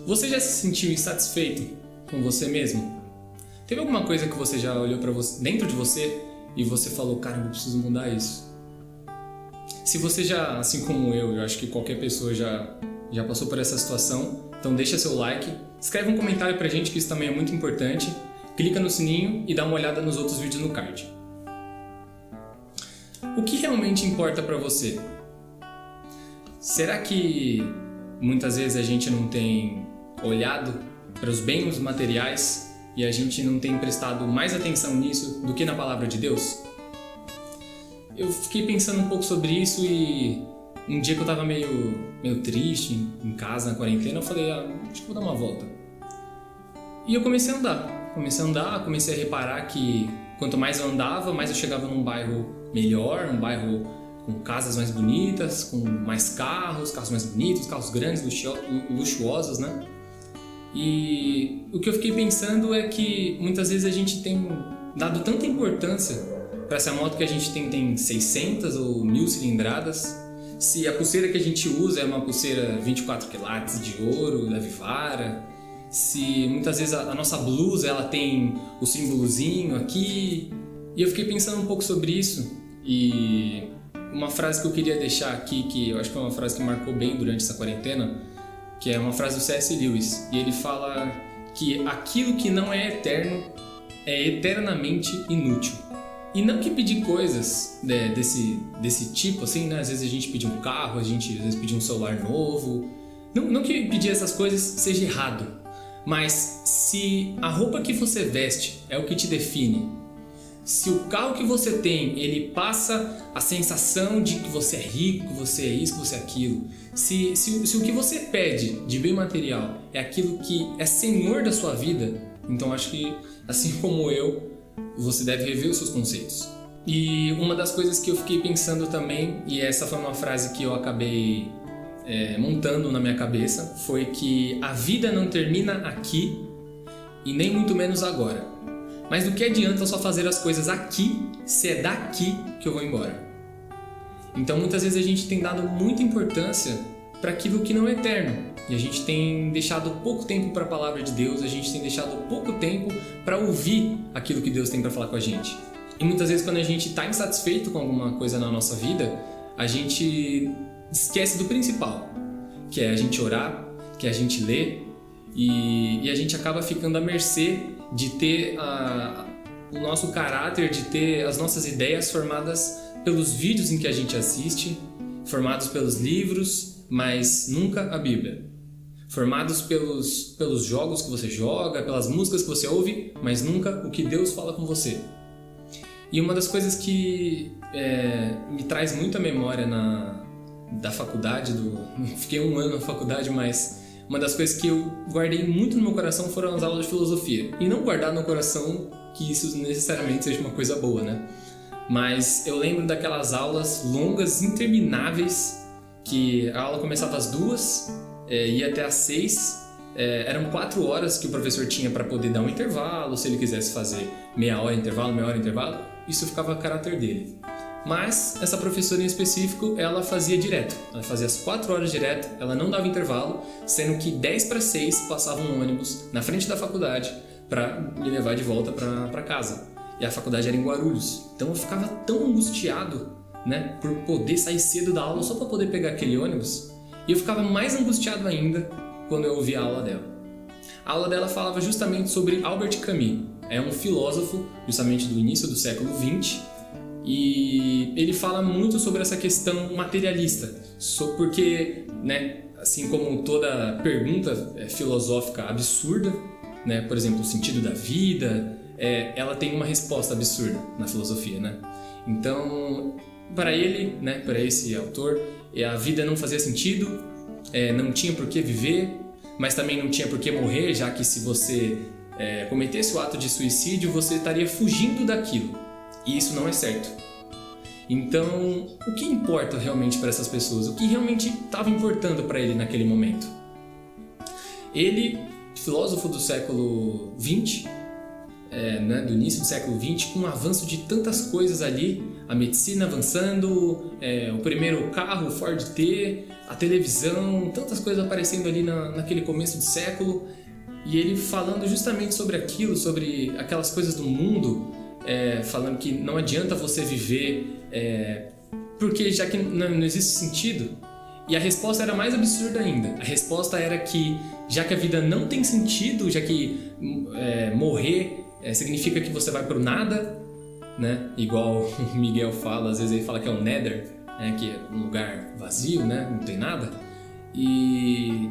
Você já se sentiu insatisfeito com você mesmo? Teve alguma coisa que você já olhou para você, dentro de você e você falou, cara, eu preciso mudar isso? Se você já, assim como eu acho que qualquer pessoa já passou por essa situação, então deixa seu like, escreve um comentário pra gente que isso também é muito importante, clica no sininho e dá uma olhada nos outros vídeos no card. O que realmente importa pra você? Será que muitas vezes a gente não tem olhado para os bens materiais e a gente não tem prestado mais atenção nisso do que na palavra de Deus? Eu fiquei pensando um pouco sobre isso e um dia que eu estava meio triste em casa, na quarentena, eu falei, acho que vou dar uma volta. E eu comecei a andar, comecei a reparar que quanto mais eu andava, mais eu chegava num bairro melhor, um bairro com casas mais bonitas, com mais carros mais bonitos, carros grandes, luxuosos, né? E o que eu fiquei pensando é que muitas vezes a gente tem dado tanta importância para essa moto que a gente tem 600 ou 1000 cilindradas, se a pulseira que a gente usa é uma pulseira 24 quilates de ouro, da Vivara, se muitas vezes a nossa blusa ela tem o símbolozinho aqui. E eu fiquei pensando um pouco sobre isso e uma frase que eu queria deixar aqui, que eu acho que é uma frase que marcou bem durante essa quarentena, que é uma frase do C.S. Lewis, e ele fala que aquilo que não é eterno é eternamente inútil. E não que pedir coisas desse tipo, assim, né? Às vezes a gente pedir um carro, a gente às vezes pedir um celular novo, não que pedir essas coisas seja errado, mas se a roupa que você veste é o que te define, se o carro que você tem, ele passa a sensação de que você é rico, que você é isso, que você é aquilo, se o que você pede de bem material é aquilo que é senhor da sua vida, então acho que, assim como eu, você deve rever os seus conceitos. E uma das coisas que eu fiquei pensando também, e essa foi uma frase que eu acabei montando na minha cabeça, foi que a vida não termina aqui e nem muito menos agora. Mas do que adianta eu só fazer as coisas aqui, se é daqui que eu vou embora? Então muitas vezes a gente tem dado muita importância para aquilo que não é eterno. E a gente tem deixado pouco tempo para a palavra de Deus, a gente tem deixado pouco tempo para ouvir aquilo que Deus tem para falar com a gente. E muitas vezes quando a gente está insatisfeito com alguma coisa na nossa vida, a gente esquece do principal, que é a gente orar, que é a gente ler, e a gente acaba ficando à mercê de ter o nosso caráter, de ter as nossas ideias formadas pelos vídeos em que a gente assiste, formados pelos livros, mas nunca a Bíblia. Formados pelos jogos que você joga, pelas músicas que você ouve, mas nunca o que Deus fala com você. E uma das coisas que me traz muita memória da faculdade, fiquei um ano na faculdade, mas uma das coisas que eu guardei muito no meu coração foram as aulas de filosofia. E não guardar no coração que isso necessariamente seja uma coisa boa, né? Mas eu lembro daquelas aulas longas, intermináveis, que a aula começava às 2, ia até às 6. Eram 4 horas que o professor tinha para poder dar um intervalo, se ele quisesse fazer meia hora intervalo, isso ficava a caráter dele. Mas essa professora em específico, ela fazia direto, ela fazia as 4 horas direto, ela não dava intervalo, sendo que 10 para 6 passava um ônibus na frente da faculdade para me levar de volta para casa. E a faculdade era em Guarulhos, então eu ficava tão angustiado, né, por poder sair cedo da aula só para poder pegar aquele ônibus, e eu ficava mais angustiado ainda quando eu ouvia a aula dela. A aula dela falava justamente sobre Albert Camus, é um filósofo justamente do início do século XX, e ele fala muito sobre essa questão materialista, porque, né, assim como toda pergunta filosófica absurda, né, por exemplo, o sentido da vida, ela tem uma resposta absurda na filosofia, né? Então, para ele, né, para esse autor, a vida não fazia sentido, não tinha por que viver, mas também não tinha por que morrer, já que se você cometesse o ato de suicídio, você estaria fugindo daquilo. E isso não é certo. Então, o que importa realmente para essas pessoas? O que realmente estava importando para ele naquele momento? Ele, filósofo do século XX, né, do início do século XX, com o avanço de tantas coisas ali, a medicina avançando, o primeiro carro, o Ford T, a televisão, tantas coisas aparecendo ali naquele começo de século, e ele falando justamente sobre aquilo, sobre aquelas coisas do mundo, falando que não adianta você viver porque já que não existe sentido. E a resposta era mais absurda ainda. A resposta era que, já que a vida não tem sentido, já que morrer significa que você vai pro nada, né? Igual o Miguel fala, às vezes ele fala que é um nether, né? Que é um lugar vazio, né? Não tem nada. E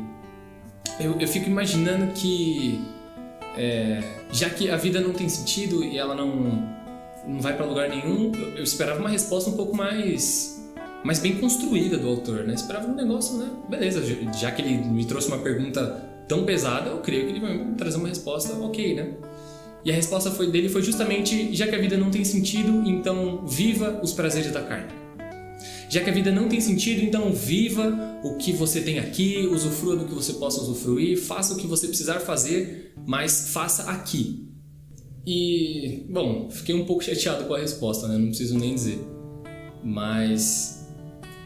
eu fico imaginando que, já que a vida não tem sentido e ela não vai para lugar nenhum, eu esperava uma resposta um pouco mais bem construída do autor, né? Eu esperava um negócio, né? Beleza, já que ele me trouxe uma pergunta tão pesada, eu creio que ele vai me trazer uma resposta ok, né? E a resposta dele foi justamente: já que a vida não tem sentido, então viva os prazeres da carne. Já que a vida não tem sentido, então viva o que você tem aqui, usufrua do que você possa usufruir, faça o que você precisar fazer, mas faça aqui. E, bom, fiquei um pouco chateado com a resposta, né? Não preciso nem dizer. Mas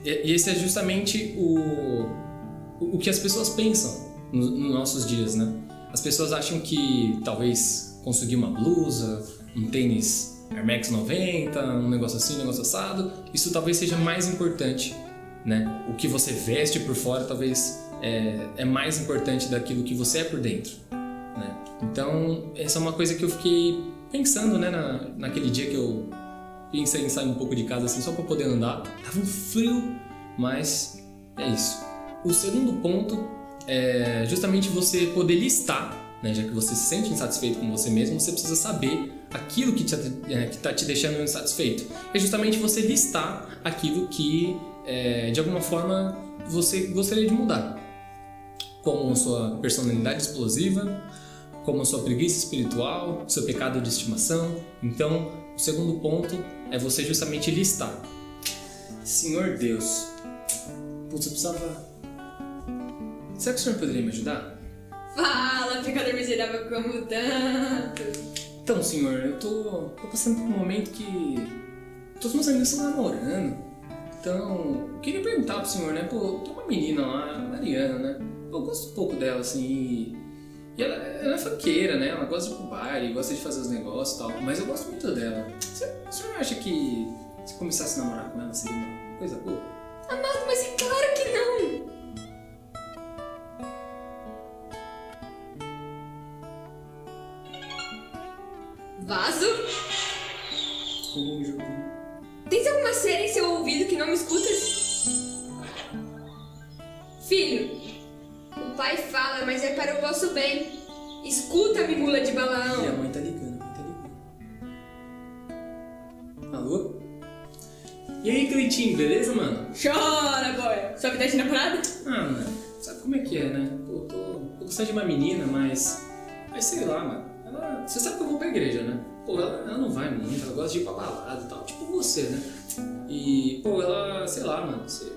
esse é justamente o que as pessoas pensam nos nossos dias, né? As pessoas acham que talvez conseguir uma blusa, um tênis Air Max 90, um negócio assim, um negócio assado, isso talvez seja mais importante, né? O que você veste por fora talvez é mais importante daquilo que você é por dentro, né? Então, essa é uma coisa que eu fiquei pensando, né, naquele dia que eu pensei em sair um pouco de casa assim, só para poder andar. Tava um frio, mas é isso. O segundo ponto é justamente você poder listar, né, já que você se sente insatisfeito com você mesmo, você precisa saber aquilo que está te deixando insatisfeito. É justamente você listar aquilo que, de alguma forma, você gostaria de mudar. Como sua personalidade explosiva, como sua preguiça espiritual, seu pecado de estimação. Então, o segundo ponto é você justamente listar. Senhor Deus, putz, eu precisava... Será que o senhor poderia me ajudar? Fala, pecador miserável, como tanto. Então, senhor, eu tô passando por um momento que todos meus amigos estão namorando. Então, eu queria perguntar pro senhor, né? Pô, tem uma menina lá, Mariana, né? Eu gosto um pouco dela, assim, e ela é funkeira, né? Ela gosta de ir pro baile, gosta de fazer os negócios e tal, mas eu gosto muito dela. O senhor acha que se começasse a namorar com ela seria uma coisa boa? Amado, mas é claro que não! Vaso? Tens alguma cera em seu ouvido que não me escutas? Filho, o pai fala, mas é para o vosso bem. Escuta-me, mula de Balaão. Minha mãe tá ligando, Alô? E aí, Cleitinho, beleza, mano? Chora, boy. Sua vida de namorada? Ah, mano, sabe como é que é, né? Pô, tô gostando de uma menina, mas sei lá, mano. Você sabe que eu vou pra igreja, né? Pô, ela não vai muito, ela gosta de ir pra balada e tal, tipo você, né? E, pô, ela, sei lá, mano, você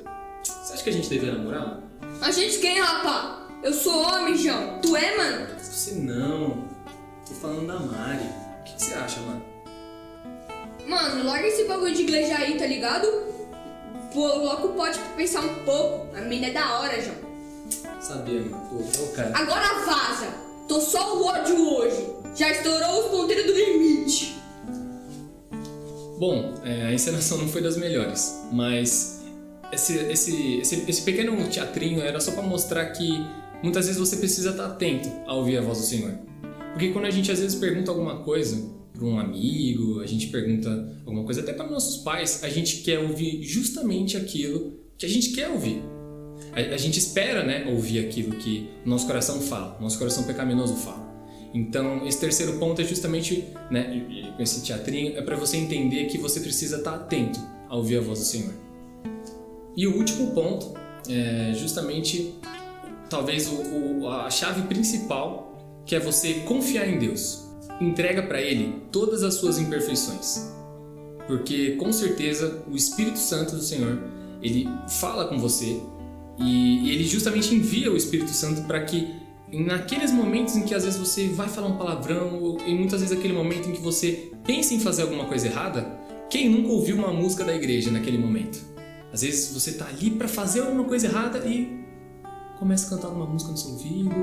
acha que a gente deveria namorar, mano? A gente quem, rapá? Eu sou homem, João. Tu é, mano? Você não. Tô falando da Mari. O que você acha, mano? Mano, larga esse bagulho de igreja aí, tá ligado? Pô, logo pode pensar um pouco. A mina é da hora, João. Sabia, mano. Pô, cara. Agora vaza. Tô só o ódio hoje. Já estourou os ponteiros do limite. Bom, a encenação não foi das melhores, mas esse pequeno teatrinho era só pra mostrar que muitas vezes você precisa estar atento a ouvir a voz do Senhor. Porque quando a gente às vezes pergunta alguma coisa para um amigo, a gente pergunta alguma coisa até para nossos pais, a gente quer ouvir justamente aquilo que a gente quer ouvir. A gente espera, né, ouvir aquilo que o nosso coração fala, nosso coração pecaminoso fala. Então, esse terceiro ponto é justamente, né, com esse teatrinho, é para você entender que você precisa estar atento a ouvir a voz do Senhor. E o último ponto é justamente, talvez, a chave principal, que é você confiar em Deus. Entrega para Ele todas as suas imperfeições. Porque, com certeza, o Espírito Santo do Senhor, Ele fala com você e Ele justamente envia o Espírito Santo para que naqueles momentos em que às vezes você vai falar um palavrão, e muitas vezes aquele momento em que você pensa em fazer alguma coisa errada, quem nunca ouviu uma música da igreja naquele momento? Às vezes você tá ali para fazer alguma coisa errada e começa a cantar uma música no seu ouvido,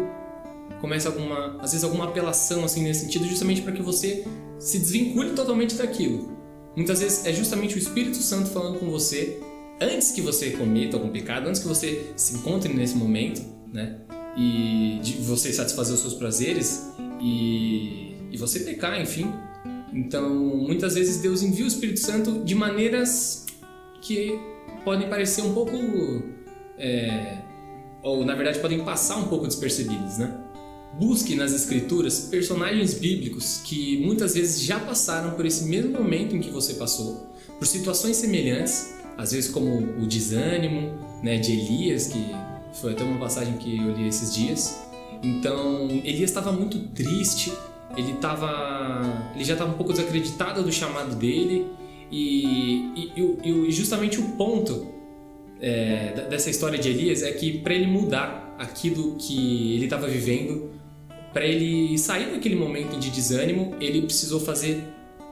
começa às vezes alguma apelação assim nesse sentido, justamente para que você se desvincule totalmente daquilo. Muitas vezes é justamente o Espírito Santo falando com você antes que você cometa algum pecado, antes que você se encontre nesse momento, né? E de você satisfazer os seus prazeres e você pecar, enfim. Então, muitas vezes Deus envia o Espírito Santo de maneiras que podem parecer um pouco... ou, na verdade, podem passar um pouco despercebidas, né? Busque nas Escrituras personagens bíblicos que muitas vezes já passaram por esse mesmo momento em que você passou, por situações semelhantes, às vezes como o desânimo, né, de Elias, que foi até uma passagem que eu li esses dias. Então, Elias estava muito triste, ele já estava um pouco desacreditado do chamado dele, e justamente o ponto dessa história de Elias é que para ele mudar aquilo que ele estava vivendo, para ele sair daquele momento de desânimo, ele precisou fazer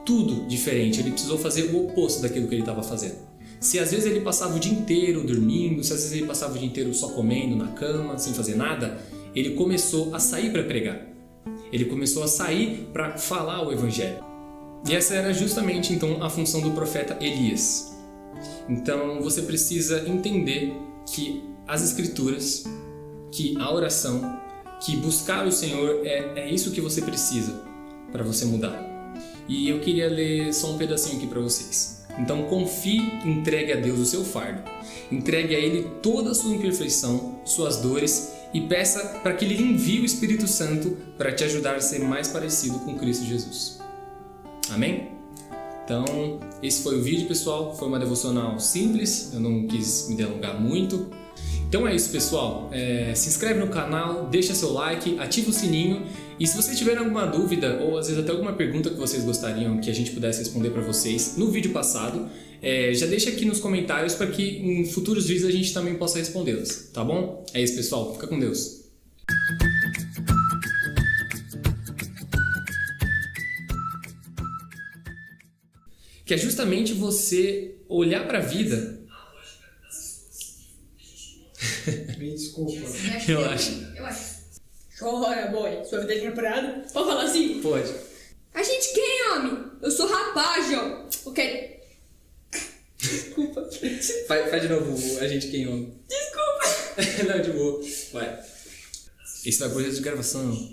tudo diferente, ele precisou fazer o oposto daquilo que ele estava fazendo. Se às vezes ele passava o dia inteiro dormindo, se às vezes ele passava o dia inteiro só comendo na cama, sem fazer nada, ele começou a sair para pregar. Ele começou a sair para falar o Evangelho. E essa era justamente então a função do profeta Elias. Então você precisa entender que as Escrituras, que a oração, que buscar o Senhor é isso que você precisa para você mudar. E eu queria ler só um pedacinho aqui para vocês. Então confie, entregue a Deus o seu fardo. Entregue a Ele toda a sua imperfeição, suas dores e peça para que Ele lhe envie o Espírito Santo para te ajudar a ser mais parecido com Cristo Jesus. Amém? Então, esse foi o vídeo, pessoal. Foi uma devocional simples, eu não quis me delongar muito. Então é isso, pessoal. Se inscreve no canal, deixa seu like, ativa o sininho. E se vocês tiverem alguma dúvida ou às vezes até alguma pergunta que vocês gostariam que a gente pudesse responder para vocês no vídeo passado, já deixa aqui nos comentários para que em futuros vídeos a gente também possa respondê-las, tá bom? É isso, pessoal. Fica com Deus. Que é justamente você olhar para a vida. Me desculpa. Eu acho. Chora, boy. Sua vida é preparada? Pode falar assim? Pode. A gente quem, homem? Eu sou rapaz, João. Ok. Desculpa. Faz de novo a gente quem homem. Desculpa. Não, de boa. Vai. Esse vai pro projeto de gravação.